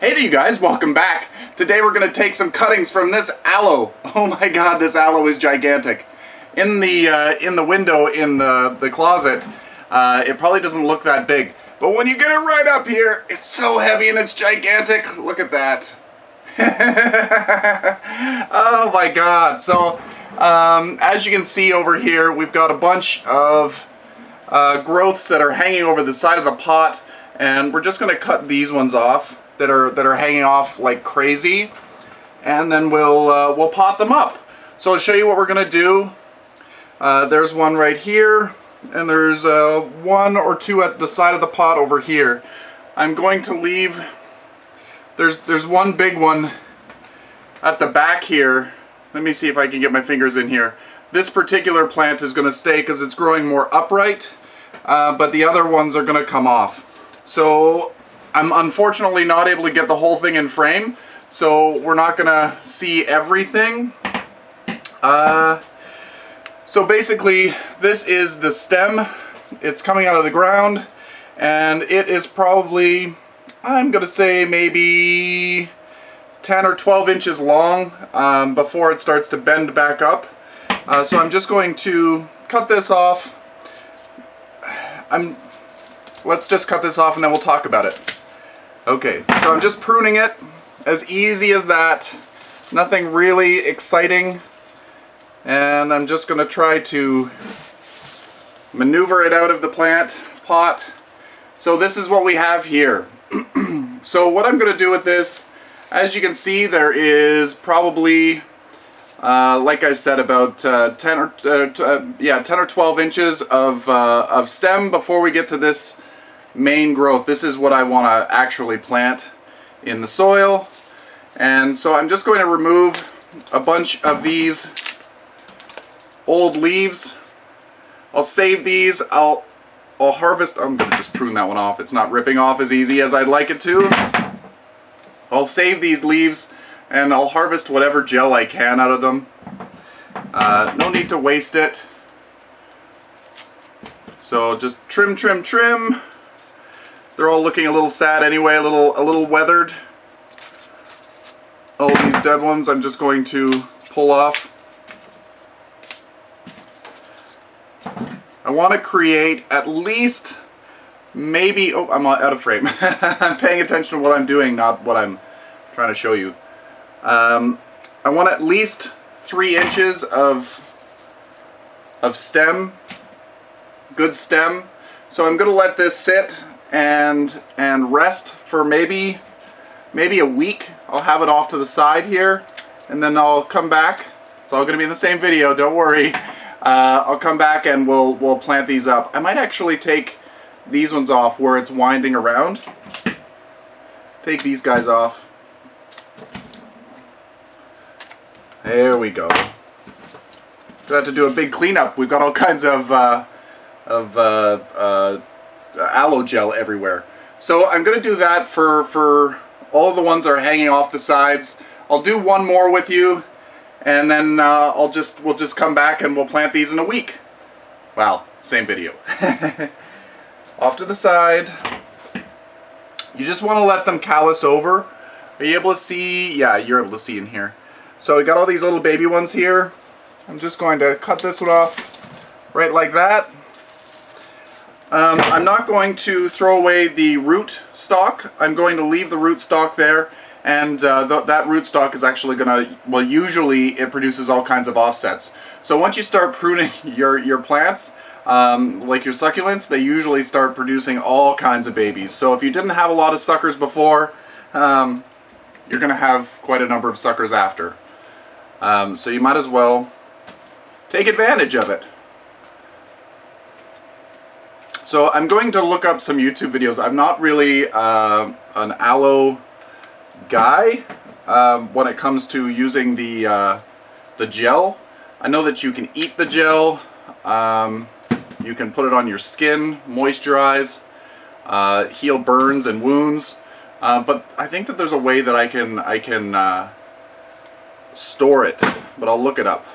Hey there you guys, welcome back. Today we're going to take some cuttings from this aloe. Oh my god, this aloe is gigantic. In the window in the closet, it probably doesn't look that big. But when you get it right up here, it's so heavy and it's gigantic. Look at that. Oh my god. So, as you can see over here, we've got a bunch of growths that are hanging over the side of the pot. And we're just going to cut these ones off that are hanging off like crazy, and then we'll pot them up. So I'll show you what we're going to do. There's one right here, and there's one or two at the side of the pot over here. I'm going to leave. There's one big one at the back here. Let me see if I can get my fingers in here. This particular plant is going to stay because it's growing more upright, but the other ones are going to come off. So I'm unfortunately not able to get the whole thing in frame, so we're not gonna see everything. So basically this is the stem. It's coming out of the ground, and it is probably, I'm gonna say maybe 10 or 12 inches long before it starts to bend back up. So I'm just going to cut this off. Let's just cut this off and then we'll talk about it. Okay, so I'm just pruning it, as easy as that. Nothing really exciting. And I'm just going to try to maneuver it out of the plant pot. So this is what we have here. So what I'm going to do with this, as you can see, there is probably, like I said, about 10 or 12 inches of stem before we get to this main growth. This is what I want to actually plant in the soil. And so I'm just going to remove a bunch of these old leaves. I'll save these. I'll harvest. I'm going to just prune that one off. It's not ripping off as easy as I'd like it to. I'll save these leaves and I'll harvest whatever gel I can out of them. No need to waste it. So just trim, trim, trim. They're all looking a little sad anyway, a little weathered. All these dead ones I'm just going to pull off. I want to create at least maybe, oh, I'm out of frame. I'm paying attention to what I'm doing, not what I'm trying to show you. I want at least 3 inches of stem, good stem. So I'm going to let this sit and rest for maybe a week. I'll have it off to the side here, and then I'll come back. It's all going to be in the same video, don't worry. I'll come back and we'll plant these up. I might actually take these ones off where it's winding around. Take these guys off. There we go. We'll have to do a big cleanup. We've got all kinds of aloe gel everywhere. So I'm going to do that for all the ones that are hanging off the sides. I'll do one more with you, and then we'll just come back and we'll plant these in a week. Wow, same video. Off to the side. You just want to let them callus over. Are you able to see? Yeah, you're able to see in here. So we got all these little baby ones here. I'm just going to cut this one off right like that. I'm not going to throw away the root stock. I'm going to leave the root stock there, and that root stock is actually going to, well, usually it produces all kinds of offsets. So once you start pruning your plants, like your succulents, they usually start producing all kinds of babies. So if you didn't have a lot of suckers before, you're going to have quite a number of suckers after. So you might as well take advantage of it. So I'm going to look up some YouTube videos. I'm not really an aloe guy when it comes to using the gel. I know that you can eat the gel. You can put it on your skin, moisturize, heal burns and wounds. But I think that there's a way that I can store it. But I'll look it up.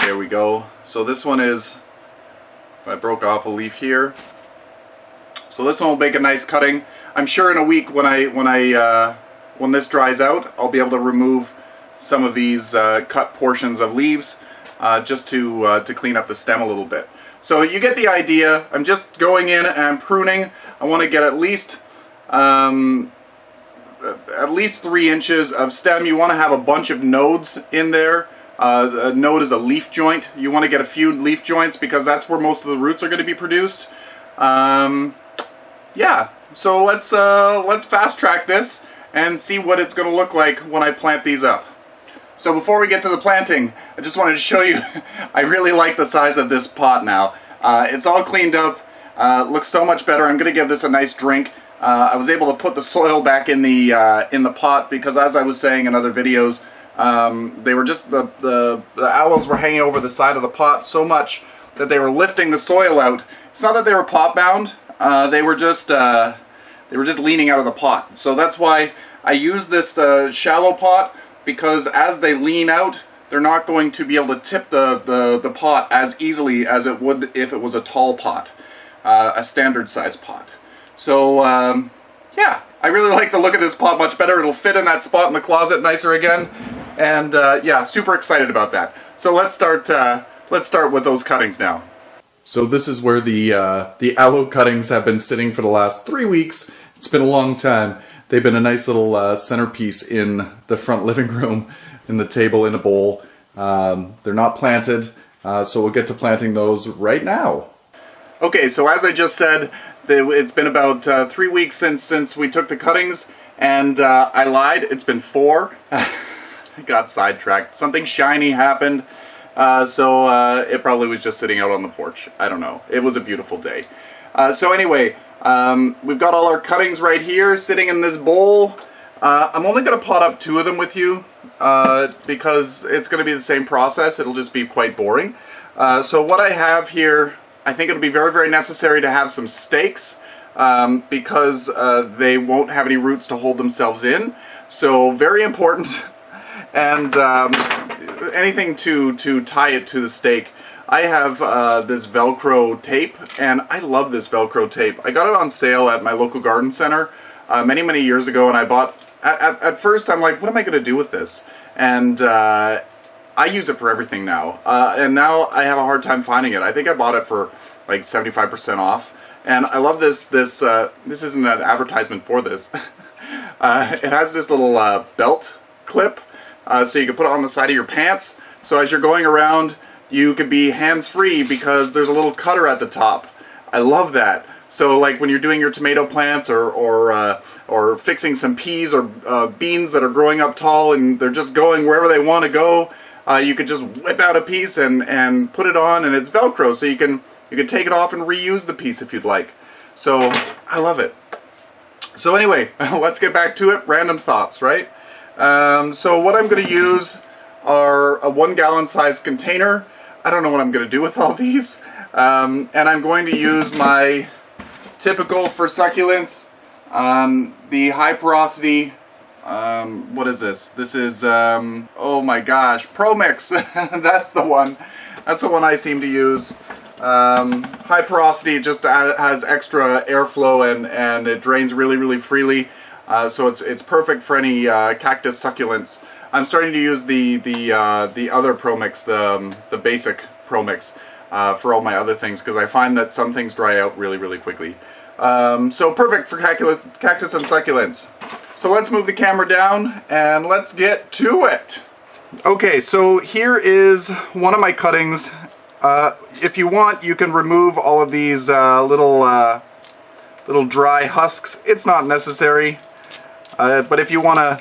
There we go. So this one is, I broke off a leaf here. So this one will make a nice cutting. I'm sure in a week when this dries out, I'll be able to remove some of these cut portions of leaves just to clean up the stem a little bit. So you get the idea. I'm just going in and pruning. I want to get at least 3 inches of stem. You want to have a bunch of nodes in there. A node is a leaf joint. You want to get a few leaf joints because that's where most of the roots are going to be produced. Yeah, so let's fast track this and see what it's going to look like when I plant these up. So before we get to the planting, I just wanted to show you, I really like the size of this pot now. It's all cleaned up, looks so much better. I'm going to give this a nice drink. I was able to put the soil back in the pot because, as I was saying in other videos, they were just, the aloes were hanging over the side of the pot so much that they were lifting the soil out. It's not that they were pot bound, they were just leaning out of the pot. So that's why I use this shallow pot, because as they lean out, they're not going to be able to tip the pot as easily as it would if it was a tall pot, a standard size pot. So yeah, I really like the look of this pot much better. It'll fit in that spot in the closet nicer again, and yeah, super excited about that. So let's start with those cuttings now. So this is where the aloe cuttings have been sitting for the last 3 weeks. It's been a long time. They've been a nice little centerpiece in the front living room, in the table, in a bowl. They're not planted, so we'll get to planting those right now. Okay, so as I just said, it's been about 3 weeks since we took the cuttings, and I lied, it's been 4. I got sidetracked. Something shiny happened, so it probably was just sitting out on the porch. I don't know. It was a beautiful day. So anyway, we've got all our cuttings right here sitting in this bowl. I'm only going to pot up 2 of them with you because it's going to be the same process. It'll just be quite boring. So what I have here, I think it'll be very, very necessary to have some stakes because they won't have any roots to hold themselves in. So very important. And anything to tie it to the stake. I have this Velcro tape, and I love this Velcro tape. I got it on sale at my local garden center many, many years ago, and I bought, at first I'm like, what am I going to do with this? And I use it for everything now, and now I have a hard time finding it. I think I bought it for like 75% off, and I love this, this isn't an advertisement for this. It has this little belt clip, so you can put it on the side of your pants, so as you're going around, you could be hands-free because there's a little cutter at the top. I love that. So like when you're doing your tomato plants or fixing some peas or beans that are growing up tall and they're just going wherever they want to go, you could just whip out a piece and put it on, and it's Velcro, so you can take it off and reuse the piece if you'd like. So I love it. So anyway, let's get back to it. Random thoughts, right? So what I'm going to use are a 1 gallon size container. I don't know what I'm going to do with all these. And I'm going to use my typical for succulents, the high porosity, what is this? This is, oh my gosh, Pro Mix. That's the one. That's the one I seem to use. High porosity just has extra airflow and it drains really, really freely. So it's perfect for any cactus succulents. I'm starting to use the other Pro Mix, the basic Pro Mix, for all my other things because I find that some things dry out really, really quickly. So perfect for cactus and succulents. So let's move the camera down and let's get to it. Okay, so here is one of my cuttings. If you want, you can remove all of these little dry husks. It's not necessary, but if you want to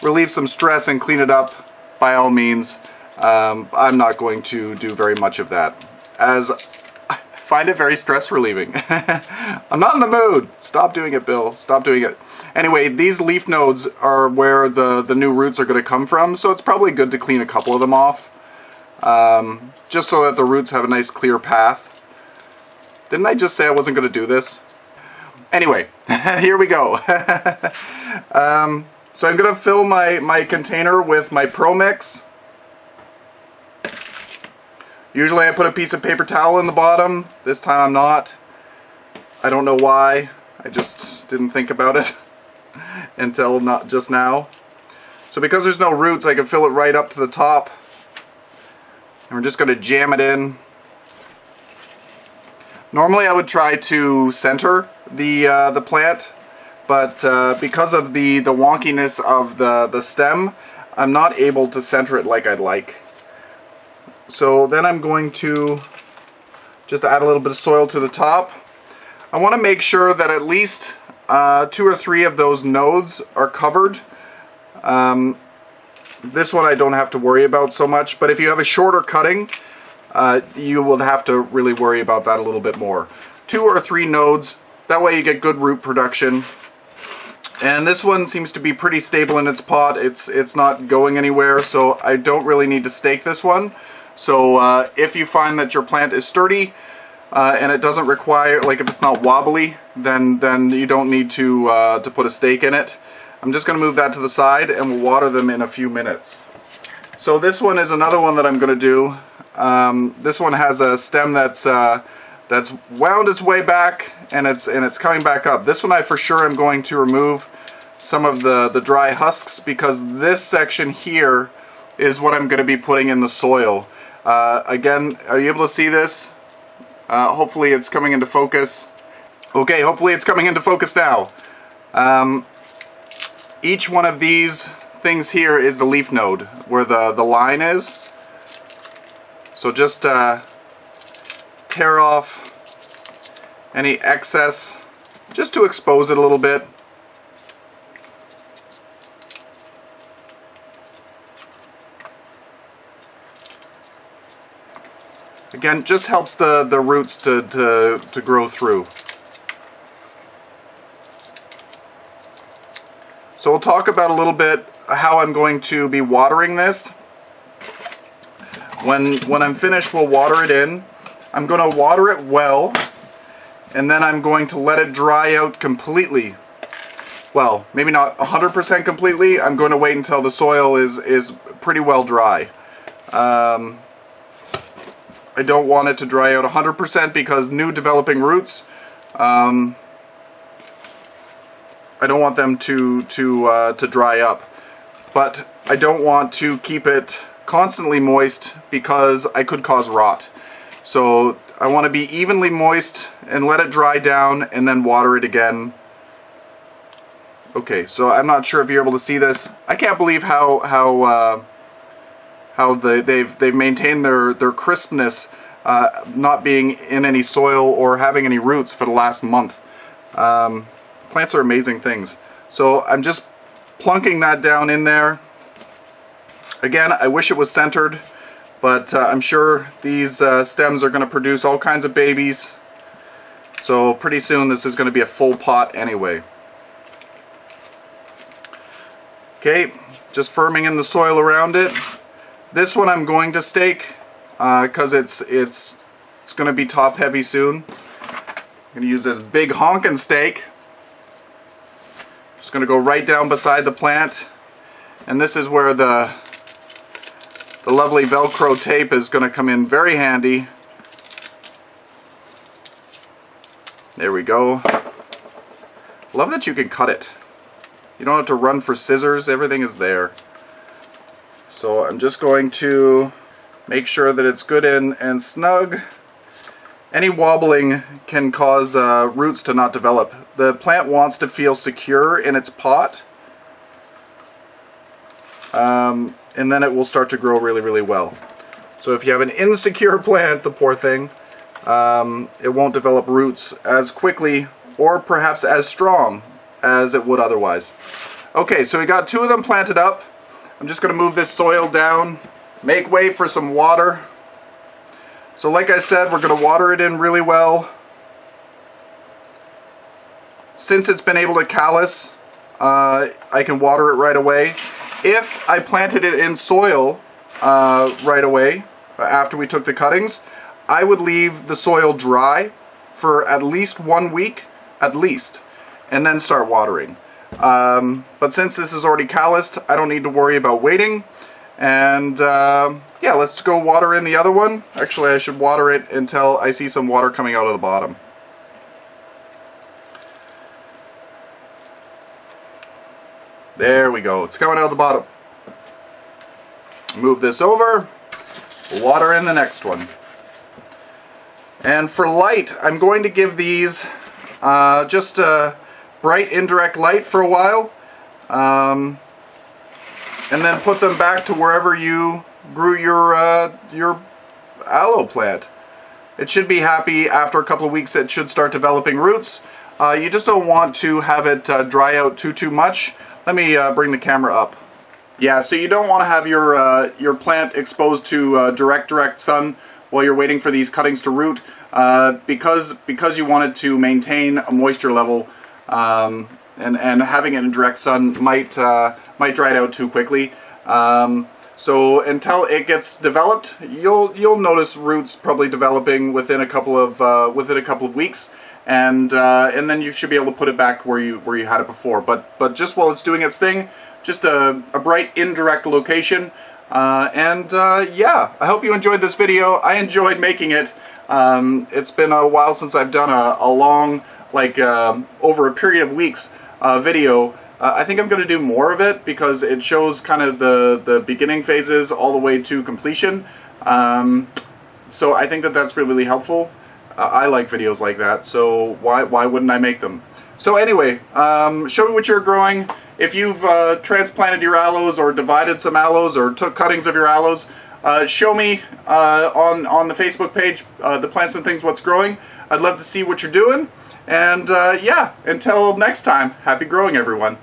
relieve some stress and clean it up, by all means. I'm not going to do very much of that, as I find it very stress relieving. I'm not in the mood. Stop doing it, Bill. Stop doing it. Anyway, these leaf nodes are where the new roots are going to come from, so it's probably good to clean a couple of them off, just so that the roots have a nice clear path. Didn't I just say I wasn't going to do this? Anyway, here we go. So I'm going to fill my container with my Pro Mix. Usually I put a piece of paper towel in the bottom. This time I'm not. I don't know why. I just didn't think about it until not just now. So because there's no roots, I can fill it right up to the top. And we're just going to jam it in. Normally I would try to center the plant, but because of the wonkiness of the stem, I'm not able to center it like I'd like. So then I'm going to just add a little bit of soil to the top. I want to make sure that at least 2 or 3 of those nodes are covered. This one I don't have to worry about so much, but if you have a shorter cutting, you will have to really worry about that a little bit more. 2 or 3 nodes, that way you get good root production. And this one seems to be pretty stable in its pot. It's not going anywhere, so I don't really need to stake this one. So if you find that your plant is sturdy and it doesn't require, like if it's not wobbly, then you don't need to put a stake in it. I'm just going to move that to the side and we'll water them in a few minutes. So this one is another one that I'm going to do. This one has a stem that's wound its way back and it's coming back up. This one I for sure am going to remove some of the dry husks, because this section here is what I'm going to be putting in the soil. Again, are you able to see this? Hopefully it's coming into focus. Okay, hopefully it's coming into focus now. Each one of these things here is the leaf node where the line is. So just tear off any excess just to expose it a little bit. Again, just helps the roots to grow through. So we'll talk about a little bit how I'm going to be watering this. When I'm finished, we'll water it in. I'm going to water it well, and then I'm going to let it dry out completely. Well, maybe not 100% completely. I'm going to wait until the soil is pretty well dry. I don't want it to dry out 100% because new developing roots, I don't want them to dry up. But I don't want to keep it constantly moist because I could cause rot. So I want to be evenly moist and let it dry down and then water it again. Okay, so I'm not sure if you're able to see this. I can't believe how they've maintained their crispness, not being in any soil or having any roots for the last month. Plants are amazing things. So I'm just plunking that down in there. Again, I wish it was centered, but I'm sure these stems are going to produce all kinds of babies. So pretty soon this is going to be a full pot anyway. Okay, just firming in the soil around it. This one I'm going to stake because it's going to be top heavy soon. I'm going to use this big honkin' stake. Just going to go right down beside the plant, and this is where the lovely Velcro tape is going to come in very handy. There we go. Love that you can cut it. You don't have to run for scissors, everything is there. So I'm just going to make sure that it's good and snug. Any wobbling can cause roots to not develop. The plant wants to feel secure in its pot, and then it will start to grow really, really well. So if you have an insecure plant, the poor thing, it won't develop roots as quickly or perhaps as strong as it would otherwise. Okay, so we got 2 of them planted up. I'm just going to move this soil down, make way for some water. So like I said, we're going to water it in really well. Since it's been able to callus, I can water it right away. If I planted it in soil right away, after we took the cuttings, I would leave the soil dry for at least 1 week, at least, and then start watering. But since this is already calloused, I don't need to worry about waiting. And yeah, let's go water in the other one. Actually, I should water it until I see some water coming out of the bottom. There we go. It's coming out the bottom. Move this over. Water in the next one. And for light, I'm going to give these just a bright indirect light for a while. And then put them back to wherever you grew your aloe plant. It should be happy after a couple of weeks. It should start developing roots. You just don't want to have it dry out too much. Let me bring the camera up. Yeah, so you don't want to have your plant exposed to direct sun while you're waiting for these cuttings to root, because you want it to maintain a moisture level, and having it in direct sun might dry it out too quickly. So until it gets developed, you'll notice roots probably developing within a couple of weeks, and then you should be able to put it back where you had it before. But just while it's doing its thing, just a bright indirect location. Yeah, I hope you enjoyed this video. I enjoyed making it. It's been a while since I've done a long, like over a period of weeks, video. I think I'm going to do more of it because it shows kind of the beginning phases all the way to completion. So I think that's really helpful. I like videos like that, so why wouldn't I make them? So anyway, show me what you're growing. If you've transplanted your aloes or divided some aloes or took cuttings of your aloes, show me on the Facebook page, The Plants and Things What's Growing. I'd love to see what you're doing. And yeah, until next time, happy growing, everyone.